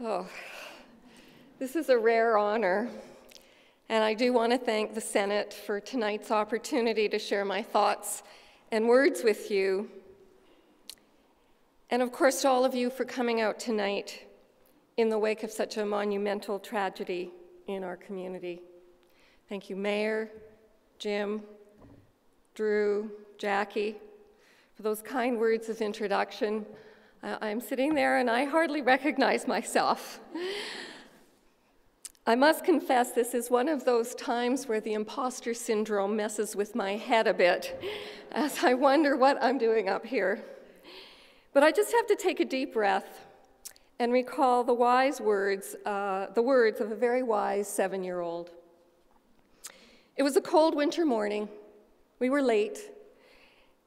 Oh, this is a rare honor, and I do want to thank the Senate for tonight's opportunity to share my thoughts and words with you, and of course to all of you for coming out tonight in the wake of such a monumental tragedy in our community. Thank you, Mayor, Jim, Drew, Jackie, for those kind words of introduction. I'm sitting there and I hardly recognize myself. I must confess this is one of those times where the imposter syndrome messes with my head a bit as I wonder what I'm doing up here. But I just have to take a deep breath and recall the words of a very wise 7-year-old. It was a cold winter morning. We were late,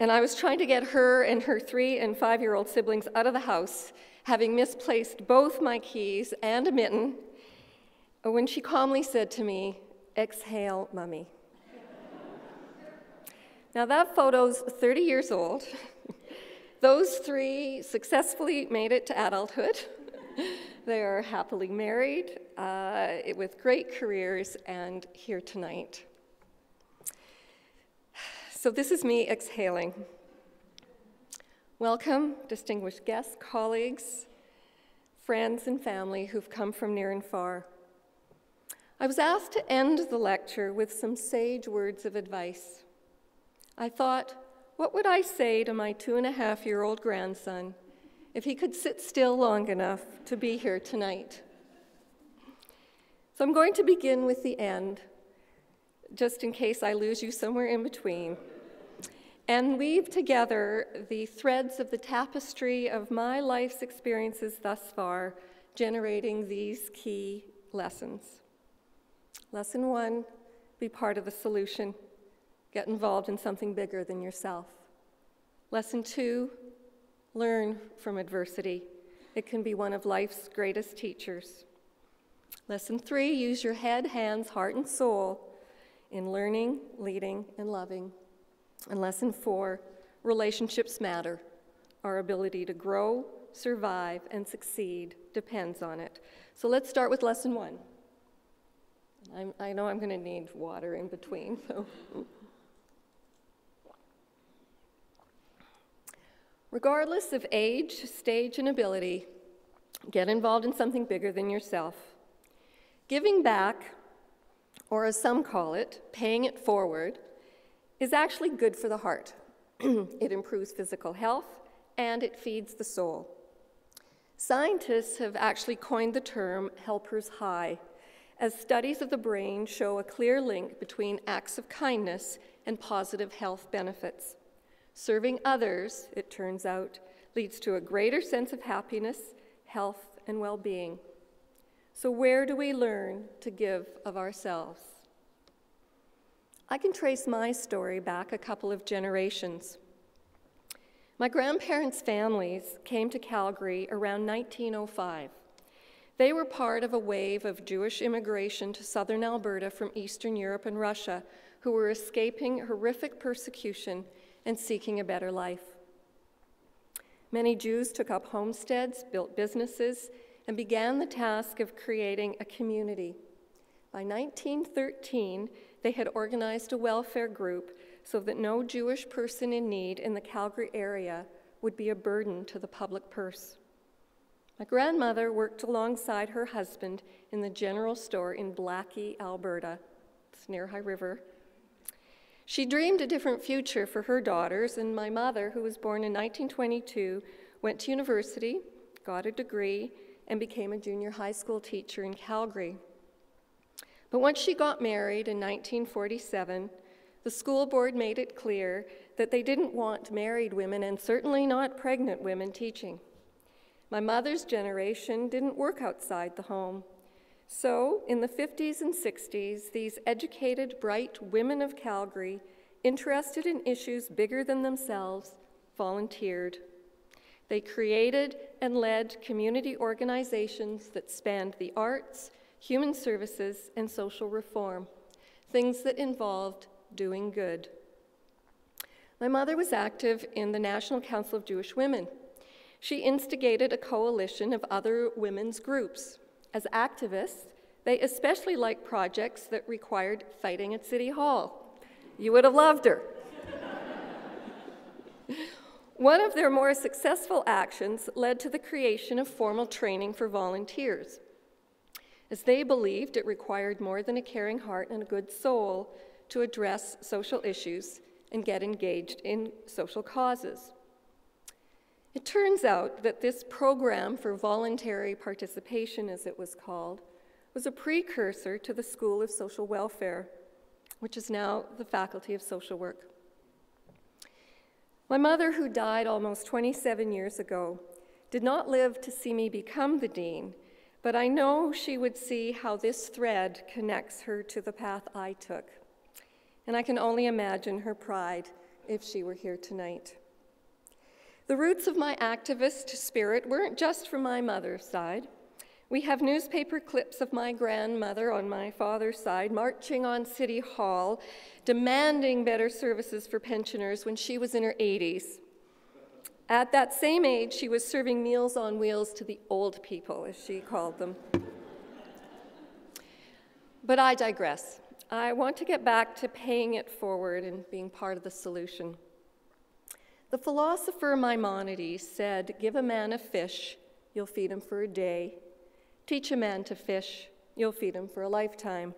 and I was trying to get her and her 3- and 5-year-old siblings out of the house, having misplaced both my keys and a mitten, when she calmly said to me, "Exhale, Mummy." Now that photo's 30 years old. Those 3 successfully made it to adulthood. They are happily married, with great careers, and here tonight. So this is me exhaling. Welcome, distinguished guests, colleagues, friends, and family who've come from near and far. I was asked to end the lecture with some sage words of advice. I thought, what would I say to my 2.5-year-old grandson if he could sit still long enough to be here tonight? So I'm going to begin with the end, just in case I lose you somewhere in between, and weave together the threads of the tapestry of my life's experiences thus far, generating these key lessons. Lesson 1, be part of the solution. Get involved in something bigger than yourself. Lesson 2, learn from adversity. It can be one of life's greatest teachers. Lesson 3, use your head, hands, heart, and soul in learning, leading, and loving. And lesson 4, relationships matter. Our ability to grow, survive, and succeed depends on it. So let's start with lesson 1. I know I'm going to need water in between. So. Regardless of age, stage, and ability, get involved in something bigger than yourself. Giving back, or as some call it, paying it forward, is actually good for the heart. It improves physical health, and it feeds the soul. Scientists have actually coined the term helper's high, as studies of the brain show a clear link between acts of kindness and positive health benefits. Serving others, it turns out, leads to a greater sense of happiness, health, and well-being. So where do we learn to give of ourselves? I can trace my story back a couple of generations. My grandparents' families came to Calgary around 1905. They were part of a wave of Jewish immigration to southern Alberta from Eastern Europe and Russia, who were escaping horrific persecution and seeking a better life. Many Jews took up homesteads, built businesses, and began the task of creating a community. By 1913, they had organized a welfare group so that no Jewish person in need in the Calgary area would be a burden to the public purse. My grandmother worked alongside her husband in the general store in Blackie, Alberta. It's near High River. She dreamed a different future for her daughters, and my mother, who was born in 1922, went to university, got a degree, and became a junior high school teacher in Calgary. But once she got married in 1947, the school board made it clear that they didn't want married women, and certainly not pregnant women, teaching. My mother's generation didn't work outside the home. So, in the 50s and 60s, these educated, bright women of Calgary, interested in issues bigger than themselves, volunteered. They created and led community organizations that spanned the arts, human services, and social reform, things that involved doing good. My mother was active in the National Council of Jewish Women. She instigated a coalition of other women's groups. As activists, they especially liked projects that required fighting at City Hall. You would have loved her. One of their more successful actions led to the creation of formal training for volunteers, as they believed it required more than a caring heart and a good soul to address social issues and get engaged in social causes. It turns out that this program for voluntary participation, as it was called, was a precursor to the School of Social Welfare, which is now the Faculty of Social Work. My mother, who died almost 27 years ago, did not live to see me become the dean, but I know she would see how this thread connects her to the path I took. And I can only imagine her pride if she were here tonight. The roots of my activist spirit weren't just from my mother's side. We have newspaper clips of my grandmother on my father's side marching on City Hall, demanding better services for pensioners when she was in her 80s. At that same age, she was serving Meals on Wheels to the old people, as she called them. But I digress. I want to get back to paying it forward and being part of the solution. The philosopher Maimonides said, "Give a man a fish, you'll feed him for a day. Teach a man to fish, you'll feed him for a lifetime."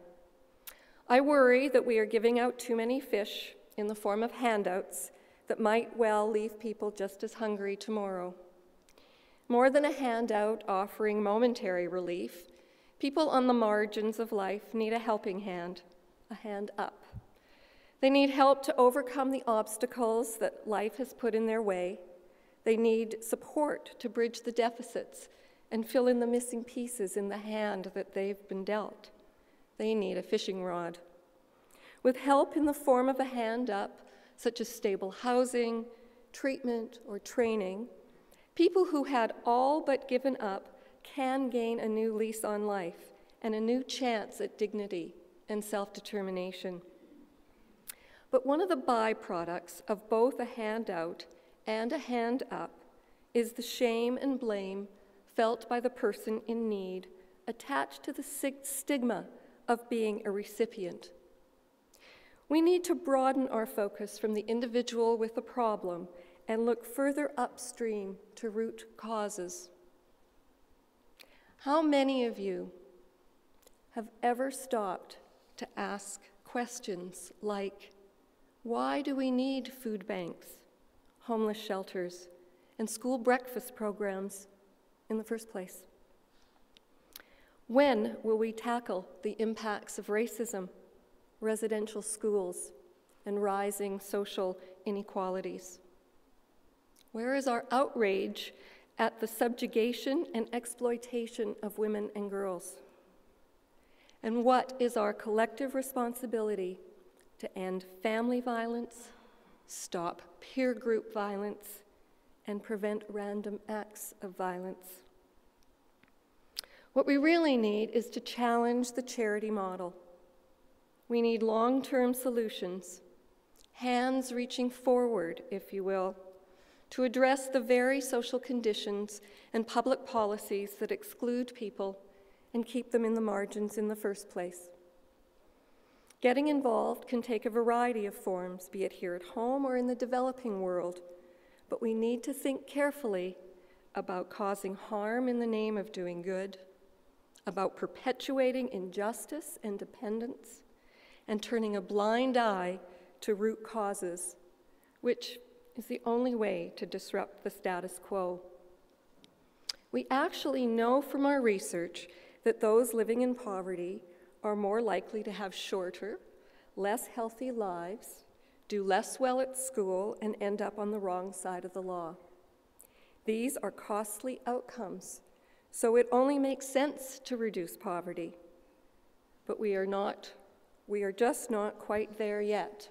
I worry that we are giving out too many fish in the form of handouts that might well leave people just as hungry tomorrow. More than a handout offering momentary relief, people on the margins of life need a helping hand, a hand up. They need help to overcome the obstacles that life has put in their way. They need support to bridge the deficits and fill in the missing pieces in the hand that they've been dealt. They need a fishing rod. With help in the form of a hand up, such as stable housing, treatment, or training, people who had all but given up can gain a new lease on life and a new chance at dignity and self-determination. But one of the byproducts of both a handout and a hand up is the shame and blame felt by the person in need, attached to the stigma of being a recipient. We need to broaden our focus from the individual with the problem and look further upstream to root causes. How many of you have ever stopped to ask questions like, why do we need food banks, homeless shelters, and school breakfast programs in the first place? When will we tackle the impacts of racism, residential schools, and rising social inequalities? Where is our outrage at the subjugation and exploitation of women and girls? And what is our collective responsibility to end family violence, stop peer group violence, and prevent random acts of violence? What we really need is to challenge the charity model. We need long-term solutions, hands reaching forward, if you will, to address the very social conditions and public policies that exclude people and keep them in the margins in the first place. Getting involved can take a variety of forms, be it here at home or in the developing world, but we need to think carefully about causing harm in the name of doing good, about perpetuating injustice and dependence, and turning a blind eye to root causes, which is the only way to disrupt the status quo. We actually know from our research that those living in poverty are more likely to have shorter, less healthy lives, do less well at school, and end up on the wrong side of the law. These are costly outcomes, so it only makes sense to reduce poverty. But we are just not quite there yet.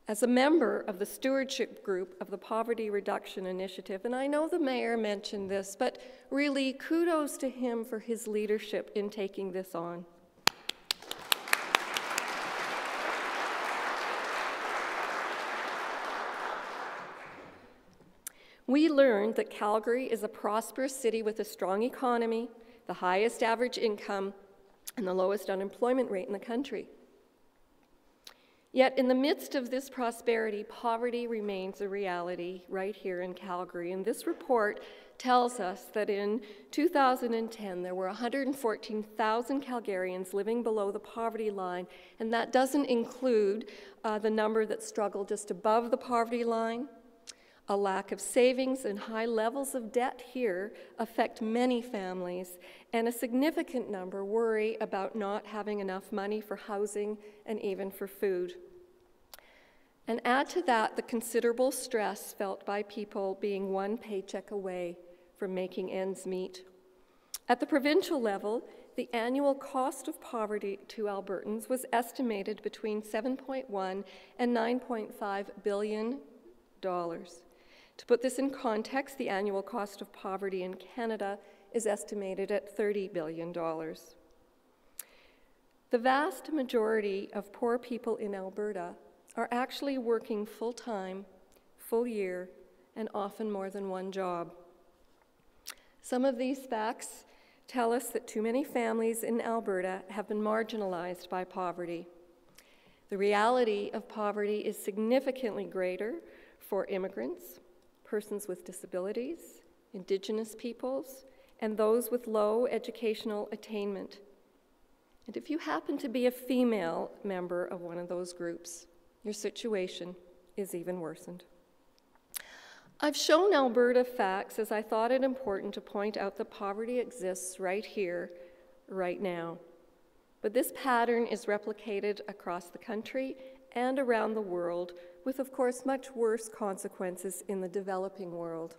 As a member of the stewardship group of the Poverty Reduction Initiative, and I know the mayor mentioned this, but really kudos to him for his leadership in taking this on. We learned that Calgary is a prosperous city with a strong economy, the highest average income, and the lowest unemployment rate in the country. Yet in the midst of this prosperity, poverty remains a reality right here in Calgary. And this report tells us that in 2010, there were 114,000 Calgarians living below the poverty line, and that doesn't include the number that struggle just above the poverty line. A lack of savings and high levels of debt here affect many families, and a significant number worry about not having enough money for housing and even for food. And add to that the considerable stress felt by people being one paycheck away from making ends meet. At the provincial level, the annual cost of poverty to Albertans was estimated between $7.1 and $9.5 billion. To put this in context, the annual cost of poverty in Canada is estimated at $30 billion. The vast majority of poor people in Alberta are actually working full-time, full year, and often more than one job. Some of these facts tell us that too many families in Alberta have been marginalized by poverty. The reality of poverty is significantly greater for immigrants, persons with disabilities, Indigenous peoples, and those with low educational attainment. And if you happen to be a female member of one of those groups, your situation is even worsened. I've shown Alberta facts as I thought it important to point out that poverty exists right here, right now. But this pattern is replicated across the country and around the world, with, of course, much worse consequences in the developing world.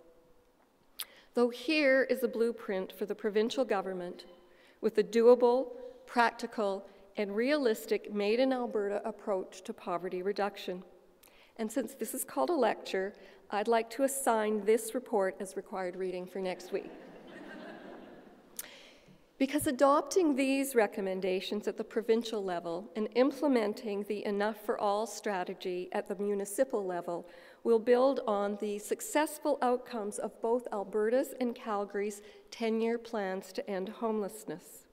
Though here is a blueprint for the provincial government with a doable, practical, and realistic made-in-Alberta approach to poverty reduction. And since this is called a lecture, I'd like to assign this report as required reading for next week. Because adopting these recommendations at the provincial level and implementing the Enough for All strategy at the municipal level will build on the successful outcomes of both Alberta's and Calgary's 10-year plans to end homelessness.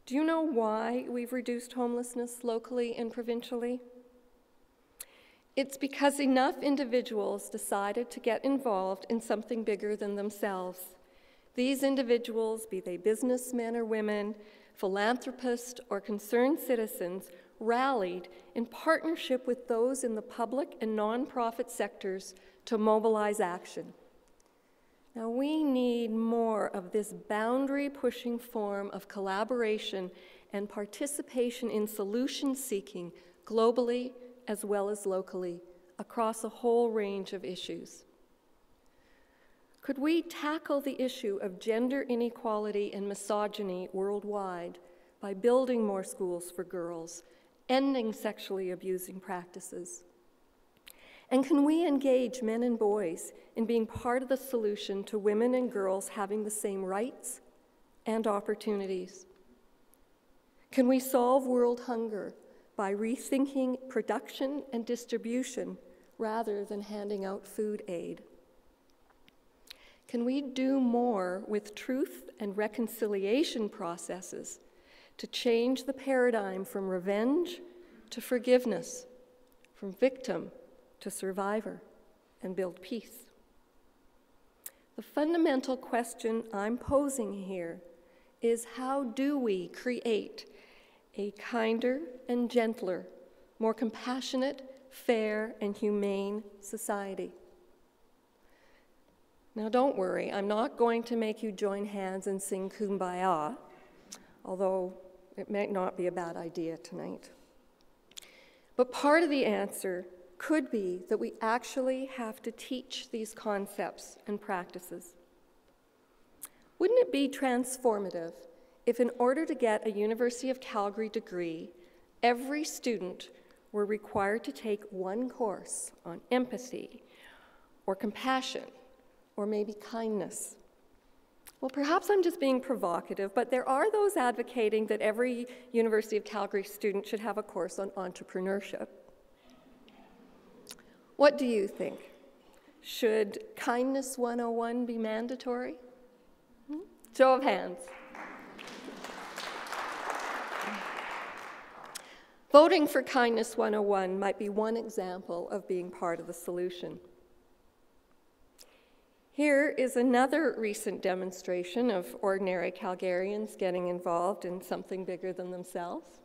Do you know why we've reduced homelessness locally and provincially? It's because enough individuals decided to get involved in something bigger than themselves. These individuals, be they businessmen or women, philanthropists or concerned citizens, rallied in partnership with those in the public and nonprofit sectors to mobilize action. Now, we need more of this boundary-pushing form of collaboration and participation in solution-seeking globally as well as locally across a whole range of issues. Could we tackle the issue of gender inequality and misogyny worldwide by building more schools for girls, ending sexually abusing practices? And can we engage men and boys in being part of the solution to women and girls having the same rights and opportunities? Can we solve world hunger by rethinking production and distribution rather than handing out food aid? Can we do more with truth and reconciliation processes to change the paradigm from revenge to forgiveness, from victim to survivor, and build peace? The fundamental question I'm posing here is, how do we create a kinder and gentler, more compassionate, fair, and humane society? Now, don't worry, I'm not going to make you join hands and sing Kumbaya, although it might not be a bad idea tonight. But part of the answer could be that we actually have to teach these concepts and practices. Wouldn't it be transformative if, in order to get a University of Calgary degree, every student were required to take one course on empathy or compassion or maybe kindness? Well, perhaps I'm just being provocative, but there are those advocating that every University of Calgary student should have a course on entrepreneurship. What do you think? Should Kindness 101 be mandatory? Show of hands. Voting for Kindness 101 might be one example of being part of the solution. Here is another recent demonstration of ordinary Calgarians getting involved in something bigger than themselves.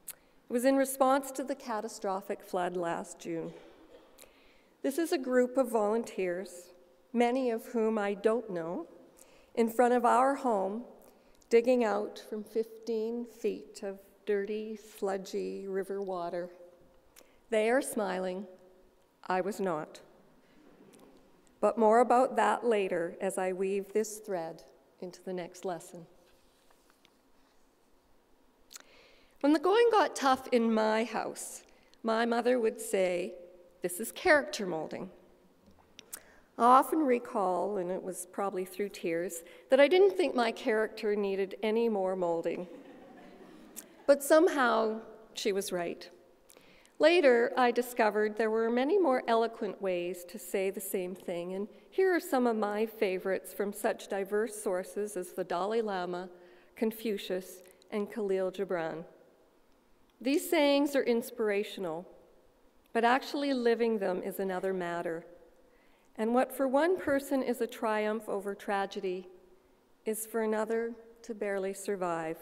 It was in response to the catastrophic flood last June. This is a group of volunteers, many of whom I don't know, in front of our home, digging out from 15 feet of dirty, sludgy river water. They are smiling. I was not. But more about that later as I weave this thread into the next lesson. When the going got tough in my house, my mother would say, "This is character molding." I often recall, and it was probably through tears, that I didn't think my character needed any more molding. But somehow she was right. Later, I discovered there were many more eloquent ways to say the same thing, and here are some of my favorites from such diverse sources as the Dalai Lama, Confucius, and Khalil Gibran. These sayings are inspirational, but actually living them is another matter. And what for one person is a triumph over tragedy is for another to barely survive.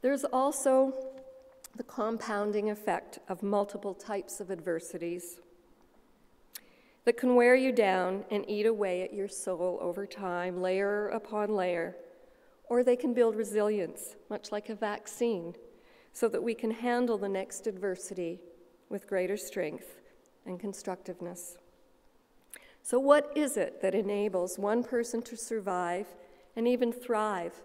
There's also the compounding effect of multiple types of adversities that can wear you down and eat away at your soul over time, layer upon layer, or they can build resilience, much like a vaccine, so that we can handle the next adversity with greater strength and constructiveness. So what is it that enables one person to survive and even thrive,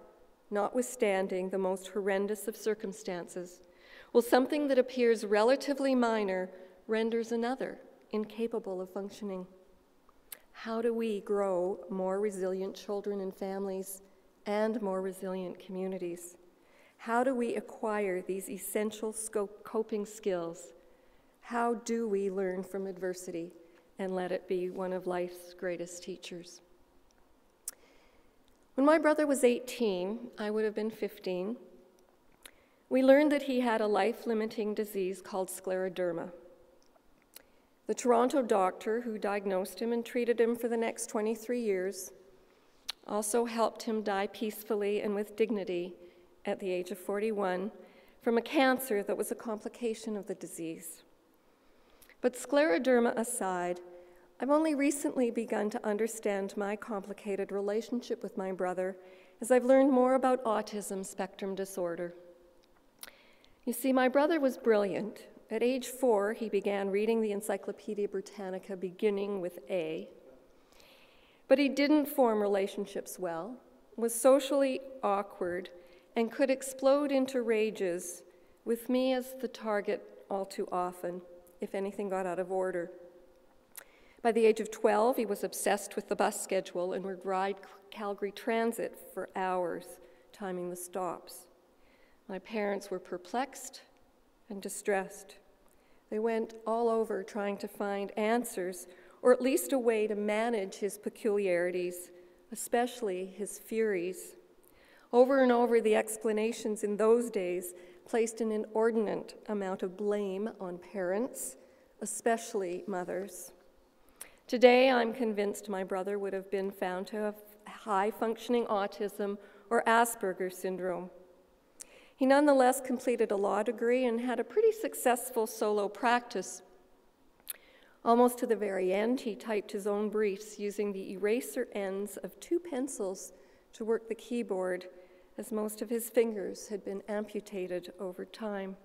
notwithstanding the most horrendous of circumstances? Well, something that appears relatively minor renders another incapable of functioning. How do we grow more resilient children and families and more resilient communities? How do we acquire these essential coping skills? How do we learn from adversity and let it be one of life's greatest teachers? When my brother was 18, I would have been 15, we learned that he had a life-limiting disease called Scleroderma. The Toronto doctor who diagnosed him and treated him for the next 23 years also helped him die peacefully and with dignity at the age of 41 from a cancer that was a complication of the disease. But Scleroderma aside, I've only recently begun to understand my complicated relationship with my brother as I've learned more about autism spectrum disorder. You see, my brother was brilliant. At age 4, he began reading the Encyclopedia Britannica beginning with A. But he didn't form relationships well, was socially awkward, and could explode into rages, with me as the target all too often, if anything got out of order. By the age of 12, he was obsessed with the bus schedule and would ride Calgary Transit for hours, timing the stops. My parents were perplexed and distressed. They went all over trying to find answers, or at least a way to manage his peculiarities, especially his furies. Over and over, the explanations in those days placed an inordinate amount of blame on parents, especially mothers. Today, I'm convinced my brother would have been found to have high-functioning autism or Asperger's syndrome. He nonetheless completed a law degree and had a pretty successful solo practice. Almost to the very end, he typed his own briefs using the eraser ends of 2 pencils to work the keyboard, as most of his fingers had been amputated over time.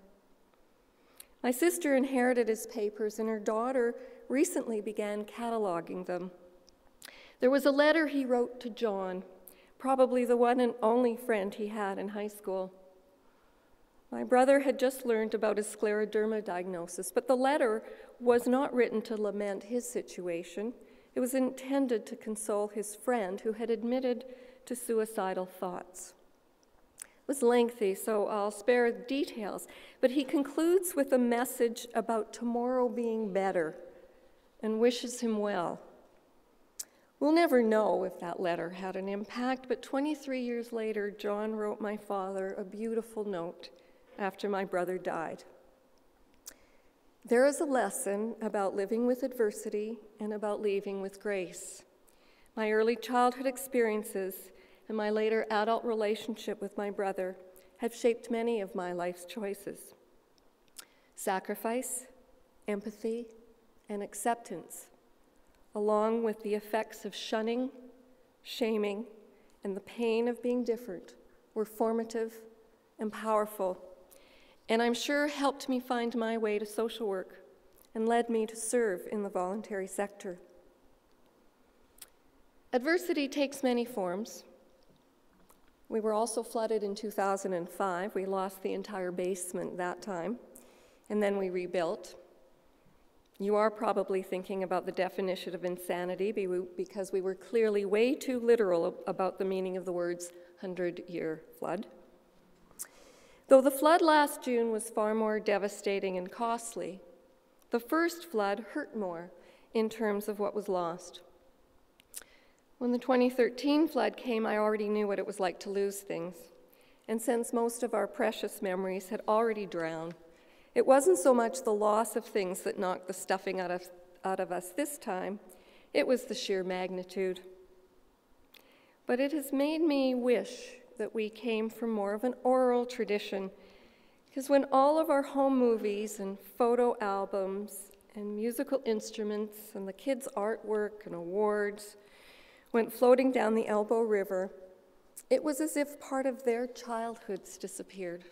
My sister inherited his papers, and her daughter recently began cataloging them. There was a letter he wrote to John, probably the one and only friend he had in high school. My brother had just learned about his Scleroderma diagnosis, but the letter was not written to lament his situation. It was intended to console his friend who had admitted to suicidal thoughts. was lengthy, so I'll spare the details, but he concludes with a message about tomorrow being better and wishes him well. We'll never know if that letter had an impact, but 23 years later, John wrote my father a beautiful note after my brother died. There is a lesson about living with adversity and about leaving with grace. My early childhood experiences and my later adult relationship with my brother have shaped many of my life's choices. Sacrifice, empathy, and acceptance, along with the effects of shunning, shaming, and the pain of being different, were formative and powerful, and I'm sure helped me find my way to social work and led me to serve in the voluntary sector. Adversity takes many forms. We were also flooded in 2005. We lost the entire basement that time, and then we rebuilt. You are probably thinking about the definition of insanity because we were clearly way too literal about the meaning of the words 100-year flood. Though the flood last June was far more devastating and costly, the first flood hurt more in terms of what was lost. When the 2013 flood came, I already knew what it was like to lose things. And since most of our precious memories had already drowned, it wasn't so much the loss of things that knocked the stuffing out of us this time, it was the sheer magnitude. But it has made me wish that we came from more of an oral tradition, because when all of our home movies and photo albums and musical instruments and the kids' artwork and awards went floating down the Elbow River, it was as if part of their childhoods disappeared.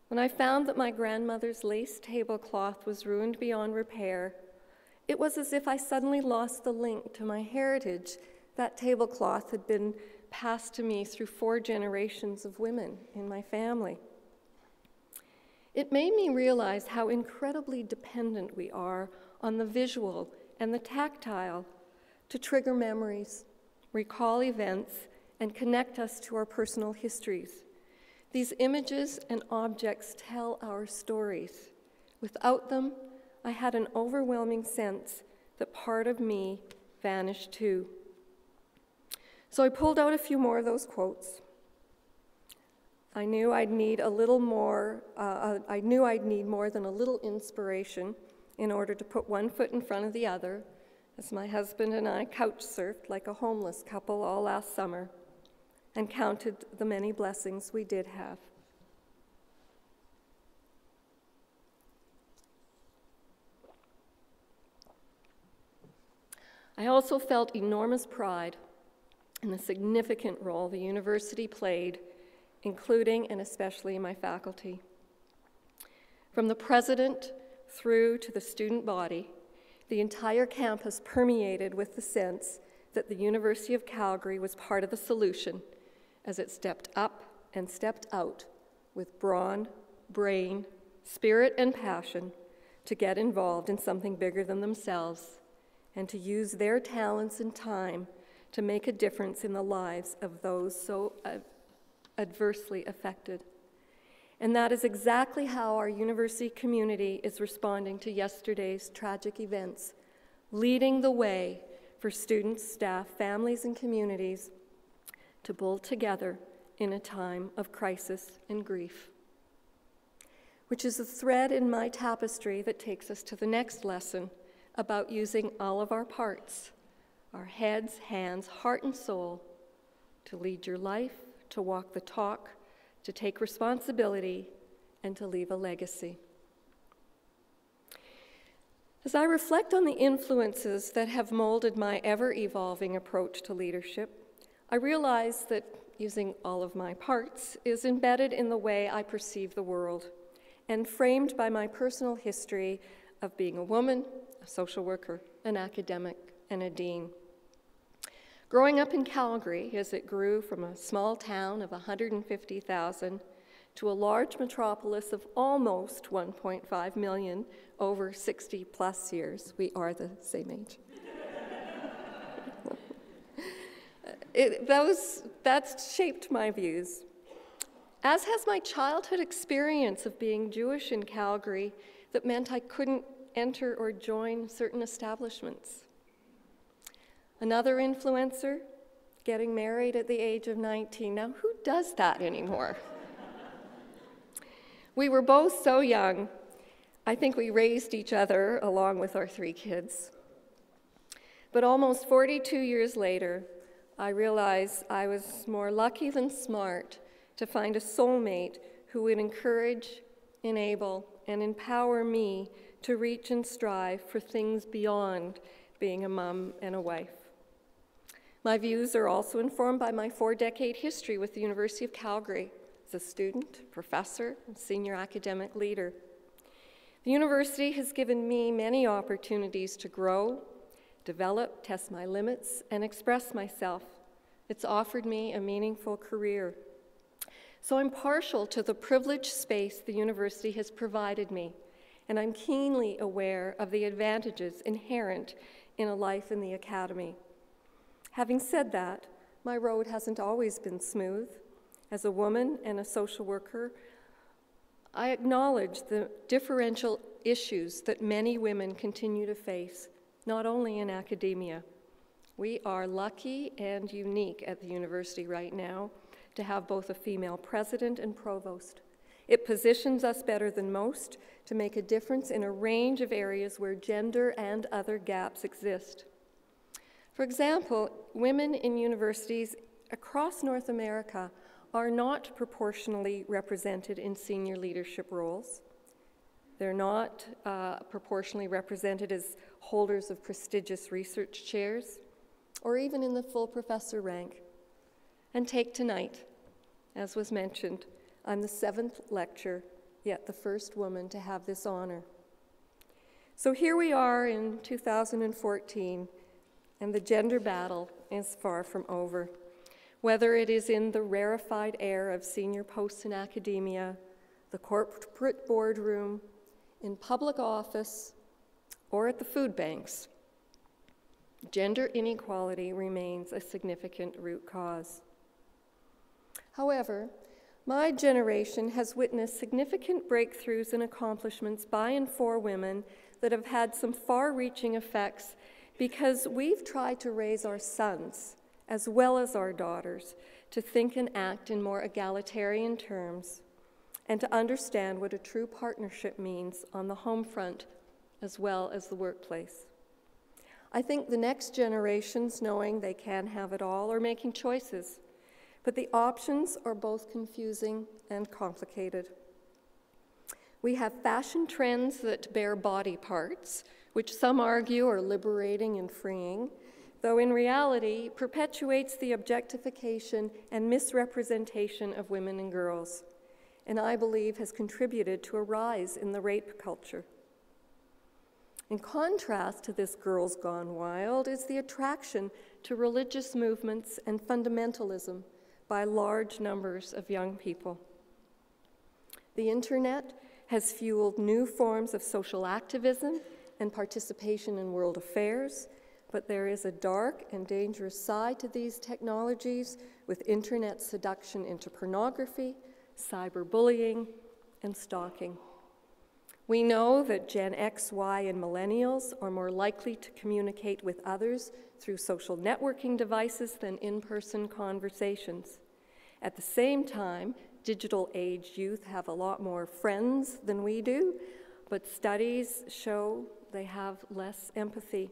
When I found that my grandmother's lace tablecloth was ruined beyond repair, it was as if I suddenly lost the link to my heritage. That tablecloth had been passed to me through 4 generations of women in my family. It made me realize how incredibly dependent we are on the visual and the tactile to trigger memories, recall events, and connect us to our personal histories. These images and objects tell our stories. Without them, I had an overwhelming sense that part of me vanished too. So I pulled out a few more of those quotes. I knew I'd need more than a little inspiration in order to put one foot in front of the other, as my husband and I couch surfed like a homeless couple all last summer and counted the many blessings we did have. I also felt enormous pride in the significant role the university played, including and especially my faculty. From the president through to the student body, the entire campus permeated with the sense that the University of Calgary was part of the solution as it stepped up and stepped out with brawn, brain, spirit, and passion to get involved in something bigger than themselves and to use their talents and time to make a difference in the lives of those so adversely affected. And that is exactly how our university community is responding to yesterday's tragic events, leading the way for students, staff, families, and communities to pull together in a time of crisis and grief, which is a thread in my tapestry that takes us to the next lesson about using all of our parts, our heads, hands, heart, and soul, to lead your life, to walk the talk, to take responsibility, and to leave a legacy. As I reflect on the influences that have molded my ever-evolving approach to leadership, I realize that using all of my parts is embedded in the way I perceive the world and framed by my personal history of being a woman, a social worker, an academic, and a dean. Growing up in Calgary, as it grew from a small town of 150,000 to a large metropolis of almost 1.5 million over 60 plus years, we are the same age. That's shaped my views. as has my childhood experience of being Jewish in Calgary that meant I couldn't enter or join certain establishments. Another influencer, getting married at the age of 19. Now, who does that anymore? We were both so young. I think we raised each other along with our 3 kids. But almost 42 years later, I realized I was more lucky than smart to find a soulmate who would encourage, enable, and empower me to reach and strive for things beyond being a mom and a wife. My views are also informed by my 4-decade history with the University of Calgary as a student, professor, and senior academic leader. The university has given me many opportunities to grow, develop, test my limits, and express myself. It's offered me a meaningful career. So I'm partial to the privileged space the university has provided me, and I'm keenly aware of the advantages inherent in a life in the academy. Having said that, my road hasn't always been smooth. As a woman and a social worker, I acknowledge the differential issues that many women continue to face, not only in academia. We are lucky and unique at the university right now to have both a female president and provost. It positions us better than most to make a difference in a range of areas where gender and other gaps exist. For example, women in universities across North America are not proportionally represented in senior leadership roles. They're not proportionally represented as holders of prestigious research chairs, or even in the full professor rank. And take tonight, as was mentioned, I'm the 7th lecturer, yet the first woman to have this honor. So here we are in 2014, and the gender battle is far from over. Whether it is in the rarefied air of senior posts in academia, the corporate boardroom, in public office, or at the food banks, gender inequality remains a significant root cause. However, my generation has witnessed significant breakthroughs and accomplishments by and for women that have had some far-reaching effects because we've tried to raise our sons as well as our daughters to think and act in more egalitarian terms and to understand what a true partnership means on the home front as well as the workplace. I think the next generations, knowing they can have it all, are making choices, but the options are both confusing and complicated. We have fashion trends that bear body parts, which some argue are liberating and freeing, though in reality perpetuates the objectification and misrepresentation of women and girls, and I believe has contributed to a rise in the rape culture. In contrast to this girls gone wild is the attraction to religious movements and fundamentalism by large numbers of young people. The internet has fueled new forms of social activism and participation in world affairs, but there is a dark and dangerous side to these technologies with internet seduction into pornography, cyberbullying, and stalking. We know that Gen X, Y, and millennials are more likely to communicate with others through social networking devices than in-person conversations. At the same time, digital-age youth have a lot more friends than we do, but studies show they have less empathy.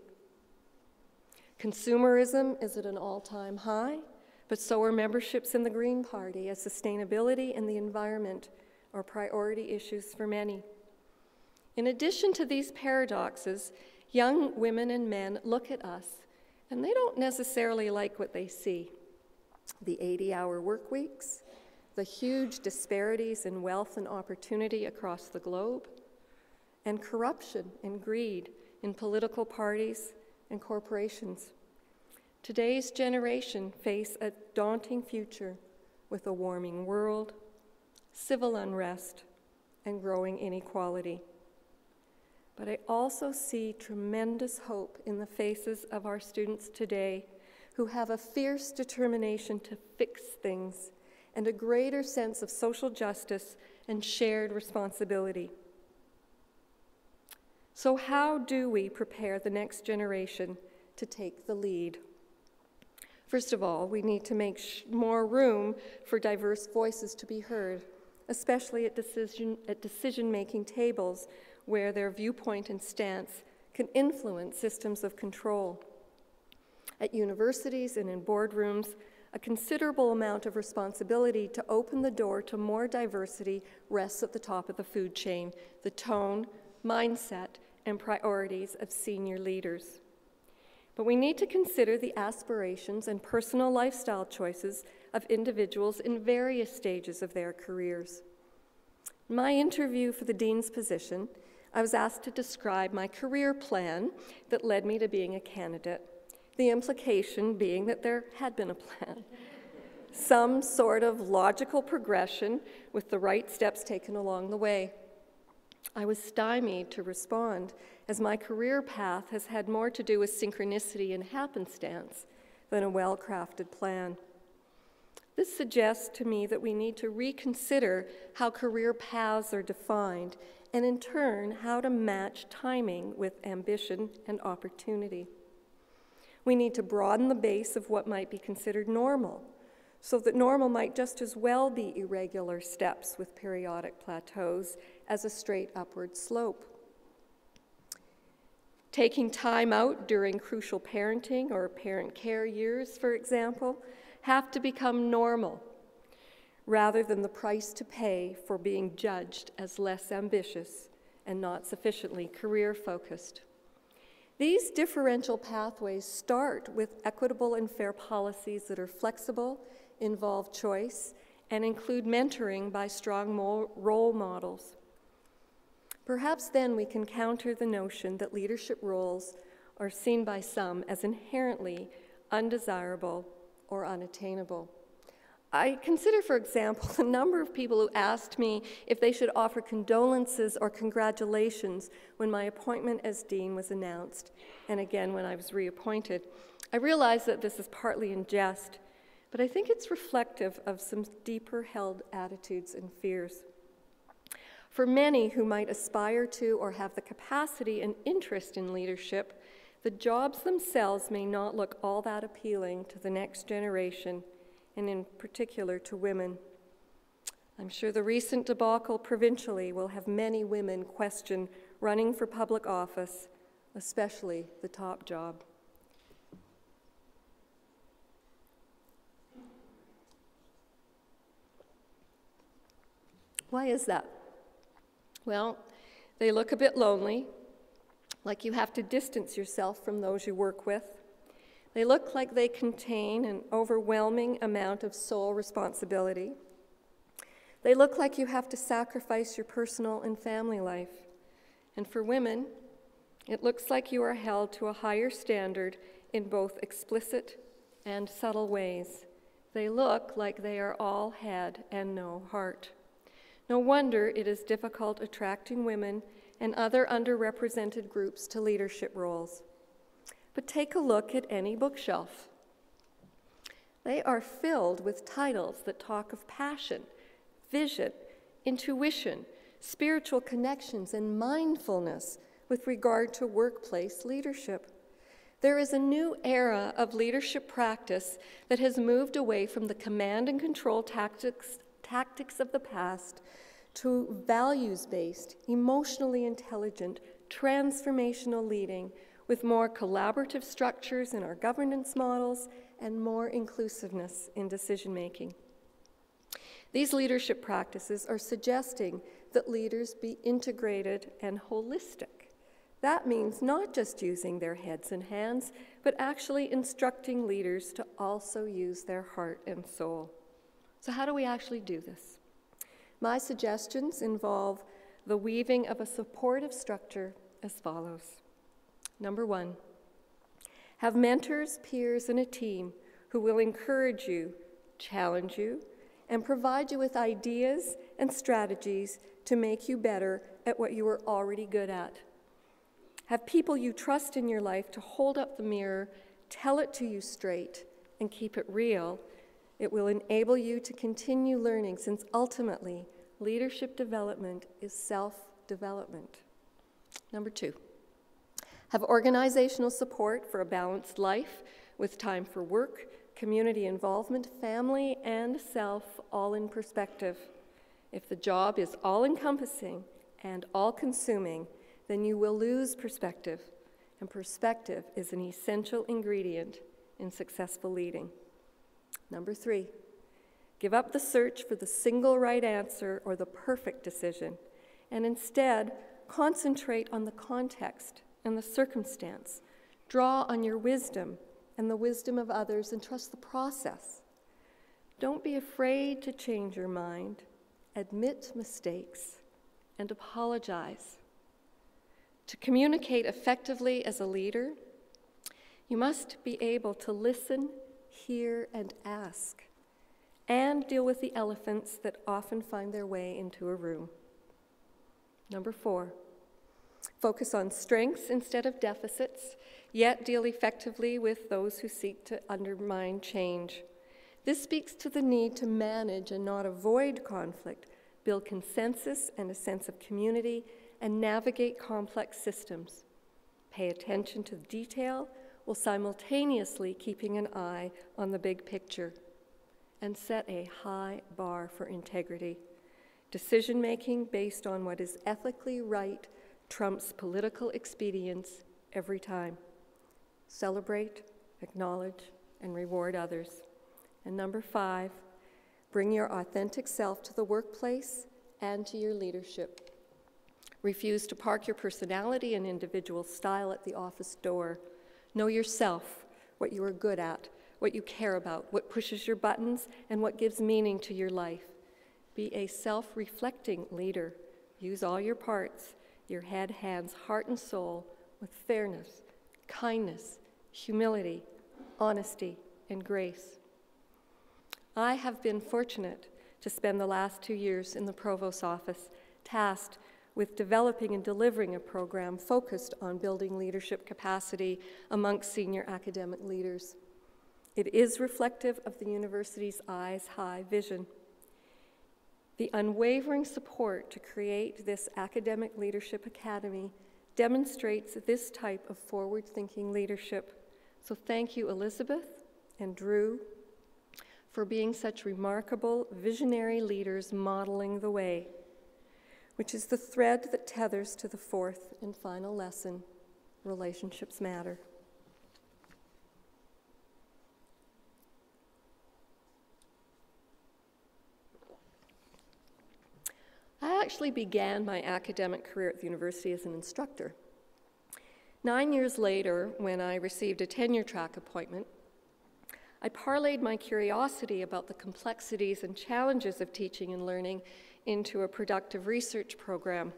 Consumerism is at an all-time high, but so are memberships in the Green Party, as sustainability and the environment are priority issues for many. In addition to these paradoxes, young women and men look at us, and they don't necessarily like what they see. The 80-hour work weeks, the huge disparities in wealth and opportunity across the globe, and corruption and greed in political parties and corporations. Today's generation face a daunting future with a warming world, civil unrest, and growing inequality. But I also see tremendous hope in the faces of our students today who have a fierce determination to fix things and a greater sense of social justice and shared responsibility. So how do we prepare the next generation to take the lead? First of all, we need to make more room for diverse voices to be heard, especially at decision-making tables where their viewpoint and stance can influence systems of control. At universities and in boardrooms, a considerable amount of responsibility to open the door to more diversity rests at the top of the food chain, the tone, mindset, and priorities of senior leaders. But we need to consider the aspirations and personal lifestyle choices of individuals in various stages of their careers. In my interview for the dean's position, I was asked to describe my career plan that led me to being a candidate, the implication being that there had been a plan. Some sort of logical progression with the right steps taken along the way. I was stymied to respond, as my career path has had more to do with synchronicity and happenstance than a well-crafted plan. This suggests to me that we need to reconsider how career paths are defined, and in turn, how to match timing with ambition and opportunity. We need to broaden the base of what might be considered normal, so that normal might just as well be irregular steps with periodic plateaus as a straight upward slope. Taking time out during crucial parenting or parent care years, for example, have to become normal, rather than the price to pay for being judged as less ambitious and not sufficiently career-focused. These differential pathways start with equitable and fair policies that are flexible, involve choice, and include mentoring by strong role models. Perhaps then we can counter the notion that leadership roles are seen by some as inherently undesirable or unattainable. I consider, for example, the number of people who asked me if they should offer condolences or congratulations when my appointment as dean was announced, and again when I was reappointed. I realize that this is partly in jest, but I think it's reflective of some deeper held attitudes and fears. For many who might aspire to or have the capacity and interest in leadership, the jobs themselves may not look all that appealing to the next generation, and in particular to women. I'm sure the recent debacle provincially will have many women question running for public office, especially the top job. Why is that? Well, they look a bit lonely, like you have to distance yourself from those you work with. They look like they contain an overwhelming amount of sole responsibility. They look like you have to sacrifice your personal and family life. And for women, it looks like you are held to a higher standard in both explicit and subtle ways. They look like they are all head and no heart. No wonder it is difficult attracting women and other underrepresented groups to leadership roles. But take a look at any bookshelf. They are filled with titles that talk of passion, vision, intuition, spiritual connections, and mindfulness with regard to workplace leadership. There is a new era of leadership practice that has moved away from the command and control tactics of the past to values-based, emotionally intelligent, transformational leading with more collaborative structures in our governance models and more inclusiveness in decision-making. These leadership practices are suggesting that leaders be integrated and holistic. That means not just using their heads and hands, but actually instructing leaders to also use their heart and soul. So how do we actually do this? My suggestions involve the weaving of a supportive structure as follows. Number one, have mentors, peers, and a team who will encourage you, challenge you, and provide you with ideas and strategies to make you better at what you are already good at. Have people you trust in your life to hold up the mirror, tell it to you straight, and keep it real, It will enable you to continue learning, since ultimately, leadership development is self-development. Number 2, have organizational support for a balanced life with time for work, community involvement, family, and self, all in perspective. If the job is all-encompassing and all-consuming, then you will lose perspective, and perspective is an essential ingredient in successful leading. Number 3, give up the search for the single right answer or the perfect decision, and instead concentrate on the context and the circumstance. Draw on your wisdom and the wisdom of others, and trust the process. Don't be afraid to change your mind, admit mistakes, and apologize. To communicate effectively as a leader, you must be able to listen, hear, and ask, and deal with the elephants that often find their way into a room. Number 4, focus on strengths instead of deficits, yet deal effectively with those who seek to undermine change. This speaks to the need to manage and not avoid conflict, build consensus and a sense of community, and navigate complex systems. Pay attention to the detail while simultaneously keeping an eye on the big picture, and set a high bar for integrity. Decision-making based on what is ethically right trumps political expedience every time. Celebrate, acknowledge, and reward others. And number 5, bring your authentic self to the workplace and to your leadership. Refuse to park your personality and individual style at the office door. Know yourself, what you are good at, what you care about, what pushes your buttons, and what gives meaning to your life. Be a self-reflecting leader. Use all your parts, your head, hands, heart, and soul, with fairness, kindness, humility, honesty, and grace. I have been fortunate to spend the last 2 years in the Provost's office, tasked with developing and delivering a program focused on building leadership capacity amongst senior academic leaders. It is reflective of the university's eyes-high vision. The unwavering support to create this academic leadership academy demonstrates this type of forward-thinking leadership. So thank you, Elizabeth and Drew, for being such remarkable visionary leaders modeling the way, which is the thread that tethers to the 4th and final lesson: relationships matter. I actually began my academic career at the university as an instructor. 9 years later, when I received a tenure track appointment, I parlayed my curiosity about the complexities and challenges of teaching and learning into a productive research program.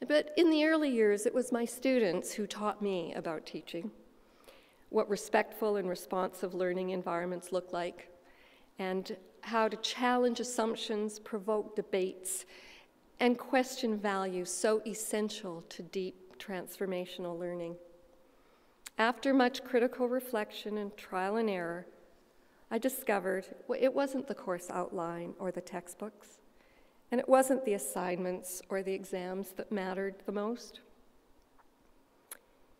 But in the early years, it was my students who taught me about teaching, what respectful and responsive learning environments look like, and how to challenge assumptions, provoke debates, and question values so essential to deep transformational learning. After much critical reflection and trial and error, I discovered it wasn't the course outline or the textbooks, and it wasn't the assignments or the exams that mattered the most.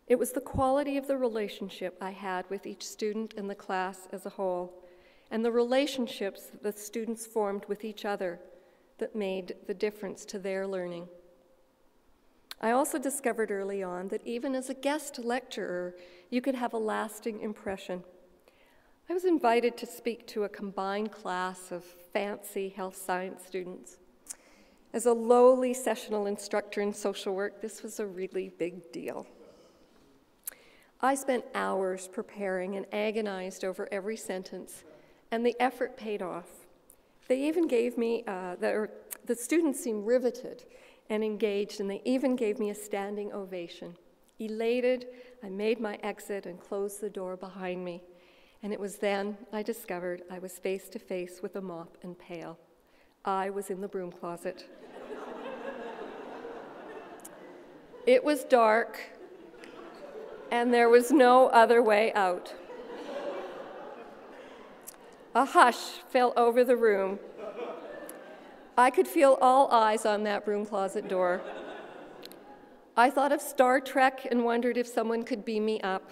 It was the quality of the relationship I had with each student in the class as a whole, and the relationships that the students formed with each other that made the difference to their learning. I also discovered early on that even as a guest lecturer, you could have a lasting impression. I was invited to speak to a combined class of fancy health science students. As a lowly sessional instructor in social work, this was a really big deal. I spent hours preparing and agonized over every sentence, and the effort paid off. They even gave me, the students seemed riveted and engaged, and they even gave me a standing ovation. Elated, I made my exit and closed the door behind me. And it was then I discovered I was face to face with a mop and pail. I was in the broom closet. It was dark, and there was no other way out. A hush fell over the room. I could feel all eyes on that broom closet door. I thought of Star Trek and wondered if someone could beam me up.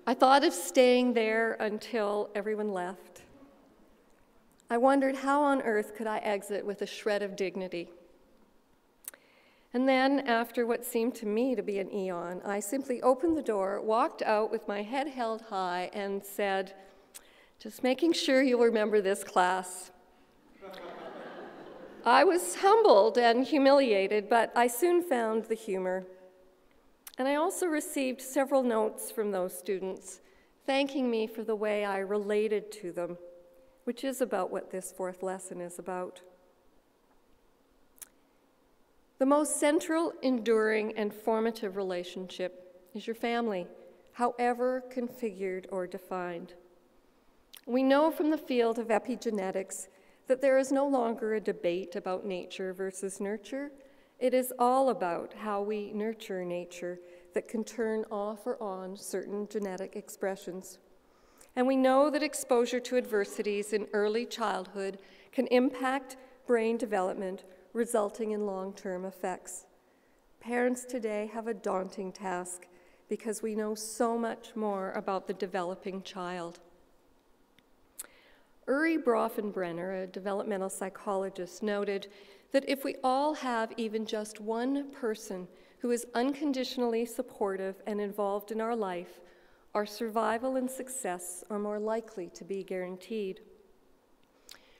I thought of staying there until everyone left. I wondered how on earth could I exit with a shred of dignity. And then, after what seemed to me to be an eon, I simply opened the door, walked out with my head held high, and said, "Just making sure you'll remember this class." I was humbled and humiliated, but I soon found the humor. And I also received several notes from those students thanking me for the way I related to them, which is about what this fourth lesson is about. The most central, enduring, and formative relationship is your family, however configured or defined. We know from the field of epigenetics that there is no longer a debate about nature versus nurture. It is all about how we nurture nature that can turn off or on certain genetic expressions. And we know that exposure to adversities in early childhood can impact brain development, resulting in long-term effects. Parents today have a daunting task because we know so much more about the developing child. Uri Bronfenbrenner, a developmental psychologist, noted that if we all have even just one person who is unconditionally supportive and involved in our life, our survival and success are more likely to be guaranteed.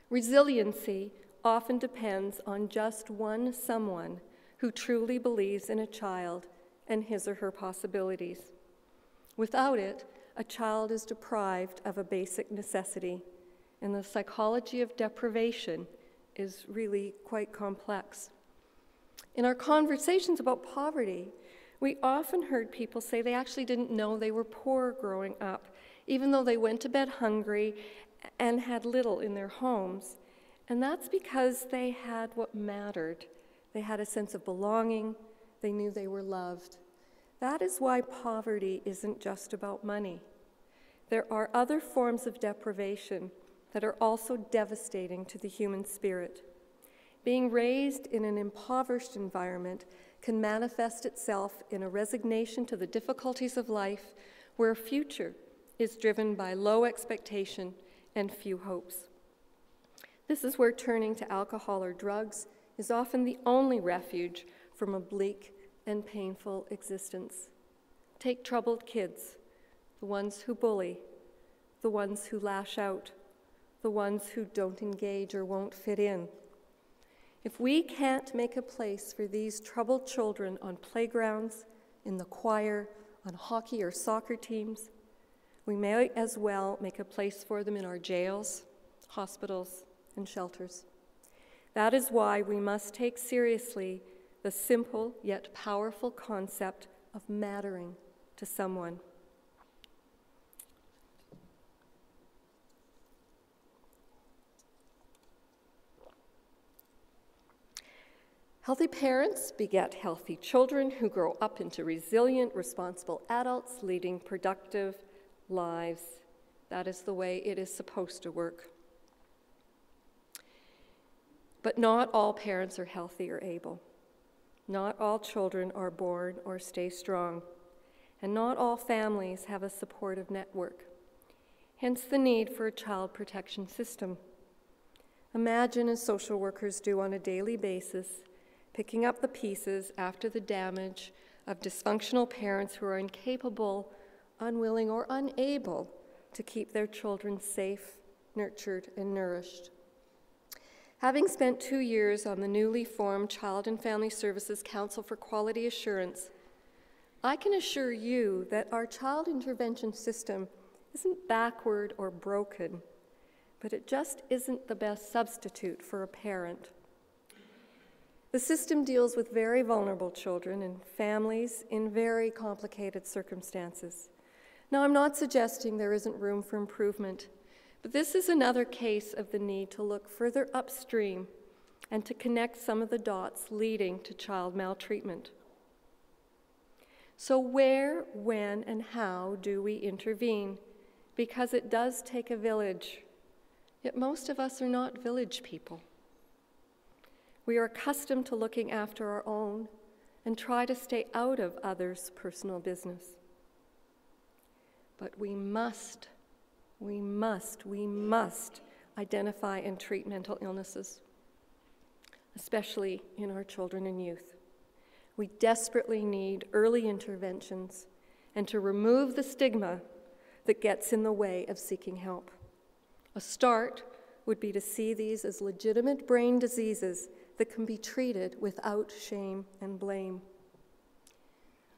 Resiliency often depends on just one someone who truly believes in a child and his or her possibilities. Without it, a child is deprived of a basic necessity, and the psychology of deprivation is really quite complex. In our conversations about poverty, we often heard people say they actually didn't know they were poor growing up, even though they went to bed hungry and had little in their homes. And that's because they had what mattered. They had a sense of belonging. They knew they were loved. That is why poverty isn't just about money. There are other forms of deprivation that are also devastating to the human spirit. Being raised in an impoverished environment can manifest itself in a resignation to the difficulties of life where a future is driven by low expectation and few hopes. This is where turning to alcohol or drugs is often the only refuge from a bleak and painful existence. Take troubled kids, the ones who bully, the ones who lash out, the ones who don't engage or won't fit in. If we can't make a place for these troubled children on playgrounds, in the choir, on hockey or soccer teams, we may as well make a place for them in our jails, hospitals, and shelters. That is why we must take seriously the simple yet powerful concept of mattering to someone. Healthy parents beget healthy children who grow up into resilient, responsible adults leading productive lives. That is the way it is supposed to work. But not all parents are healthy or able. Not all children are born or stay strong. And not all families have a supportive network. Hence the need for a child protection system. Imagine, as social workers do on a daily basis, picking up the pieces after the damage of dysfunctional parents who are incapable, unwilling, or unable to keep their children safe, nurtured, and nourished. Having spent 2 years on the newly formed Child and Family Services Council for Quality Assurance, I can assure you that our child intervention system isn't backward or broken, but it just isn't the best substitute for a parent. The system deals with very vulnerable children and families in very complicated circumstances. Now, I'm not suggesting there isn't room for improvement, but this is another case of the need to look further upstream and to connect some of the dots leading to child maltreatment. So where, when, and how do we intervene? Because it does take a village, Yet most of us are not village people. We are accustomed to looking after our own and try to stay out of others' personal business. But we must identify and treat mental illnesses, especially in our children and youth. We desperately need early interventions and to remove the stigma that gets in the way of seeking help. A start would be to see these as legitimate brain diseases that can be treated without shame and blame.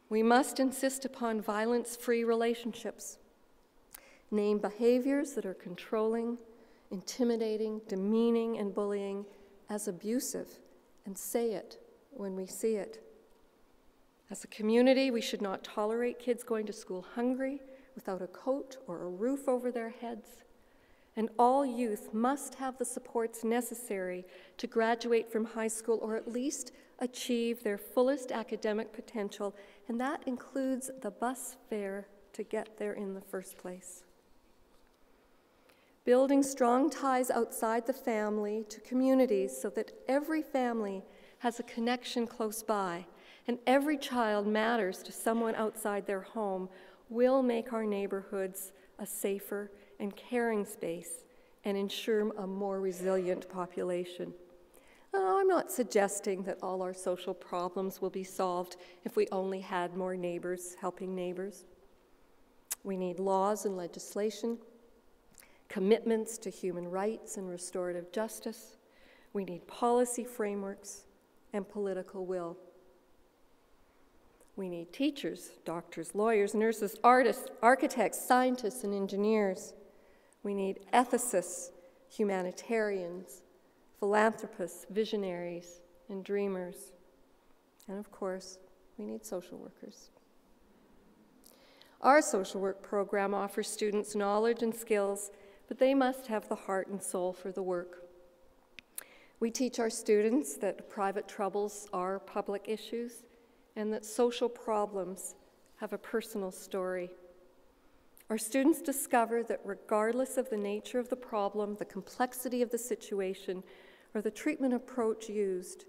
We must insist upon violence-free relationships, name behaviors that are controlling, intimidating, demeaning, and bullying as abusive, and say it when we see it. As a community, we should not tolerate kids going to school hungry, without a coat or a roof over their heads. And all youth must have the supports necessary to graduate from high school or at least achieve their fullest academic potential, and that includes the bus fare to get there in the first place. Building strong ties outside the family to communities so that every family has a connection close by and every child matters to someone outside their home will make our neighborhoods a safer and caring space and ensure a more resilient population. I'm not suggesting that all our social problems will be solved if we only had more neighbors helping neighbors. We need laws and legislation, commitments to human rights and restorative justice. We need policy frameworks and political will. We need teachers, doctors, lawyers, nurses, artists, architects, scientists, and engineers. We need ethicists, humanitarians, philanthropists, visionaries, and dreamers. And of course, we need social workers. Our social work program offers students knowledge and skills, but they must have the heart and soul for the work. We teach our students that private troubles are public issues and that social problems have a personal story. Our students discover that regardless of the nature of the problem, the complexity of the situation, or the treatment approach used,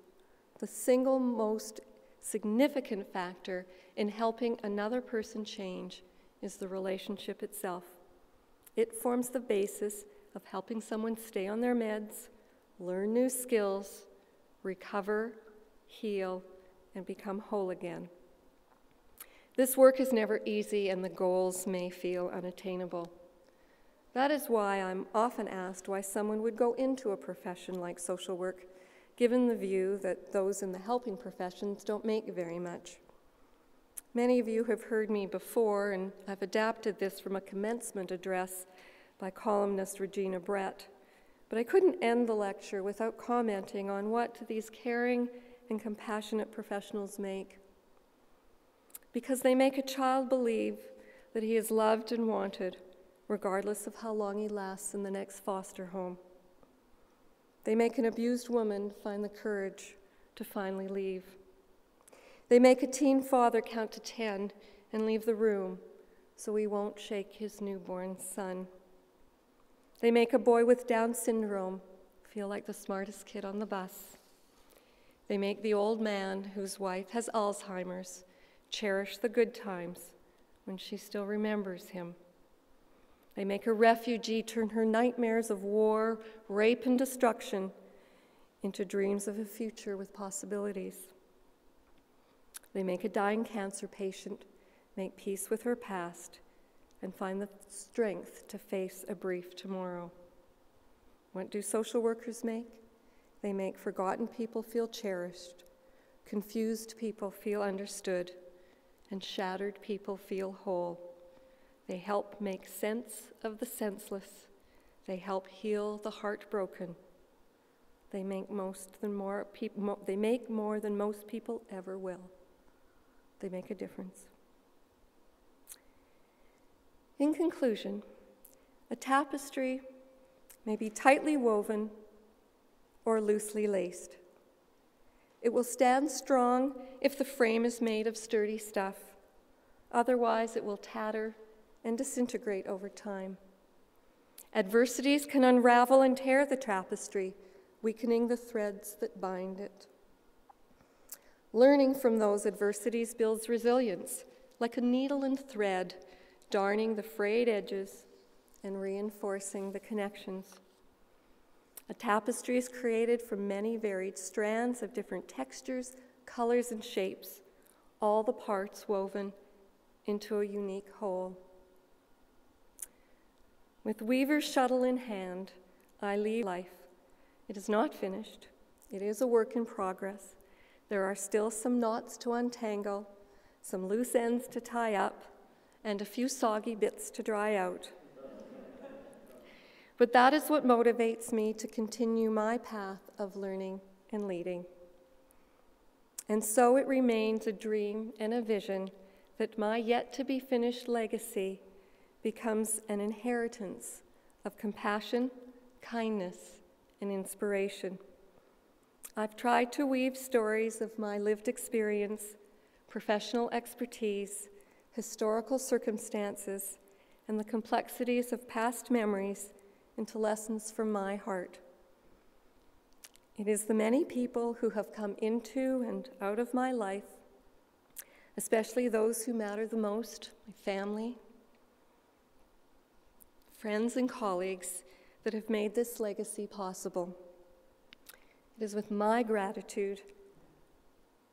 the single most significant factor in helping another person change is the relationship itself. It forms the basis of helping someone stay on their meds, learn new skills, recover, heal, and become whole again. This work is never easy and the goals may feel unattainable. That is why I'm often asked why someone would go into a profession like social work, given the view that those in the helping professions don't make very much. Many of you have heard me before, and I've adapted this from a commencement address by columnist Regina Brett, but I couldn't end the lecture without commenting on what these caring and compassionate professionals make. Because they make a child believe that he is loved and wanted, regardless of how long he lasts in the next foster home. They make an abused woman find the courage to finally leave. They make a teen father count to 10 and leave the room so he won't shake his newborn son. They make a boy with Down syndrome feel like the smartest kid on the bus. They make the old man whose wife has Alzheimer's cherish the good times when she still remembers him. They make a refugee turn her nightmares of war, rape, and destruction into dreams of a future with possibilities. They make a dying cancer patient make peace with her past and find the strength to face a brief tomorrow. What do social workers make? They make forgotten people feel cherished, confused people feel understood, and shattered people feel whole. They help make sense of the senseless. They help heal the heartbroken. They make more than most people ever will. They make a difference. In conclusion, a tapestry may be tightly woven or loosely laced. It will stand strong if the frame is made of sturdy stuff. Otherwise, it will tatter and disintegrate over time. Adversities can unravel and tear the tapestry, weakening the threads that bind it. Learning from those adversities builds resilience, like a needle and thread, darning the frayed edges and reinforcing the connections. A tapestry is created from many varied strands of different textures, colors, and shapes, all the parts woven into a unique whole. With weaver's shuttle in hand, I leave life. It is not finished. It is a work in progress. There are still some knots to untangle, some loose ends to tie up, and a few soggy bits to dry out. But that is what motivates me to continue my path of learning and leading. And so it remains a dream and a vision that my yet-to-be-finished legacy becomes an inheritance of compassion, kindness, and inspiration. I've tried to weave stories of my lived experience, professional expertise, historical circumstances, and the complexities of past memories into lessons from my heart. It is the many people who have come into and out of my life, especially those who matter the most, my family, friends and colleagues, that have made this legacy possible. It is with my gratitude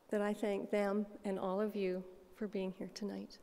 that I thank them and all of you for being here tonight.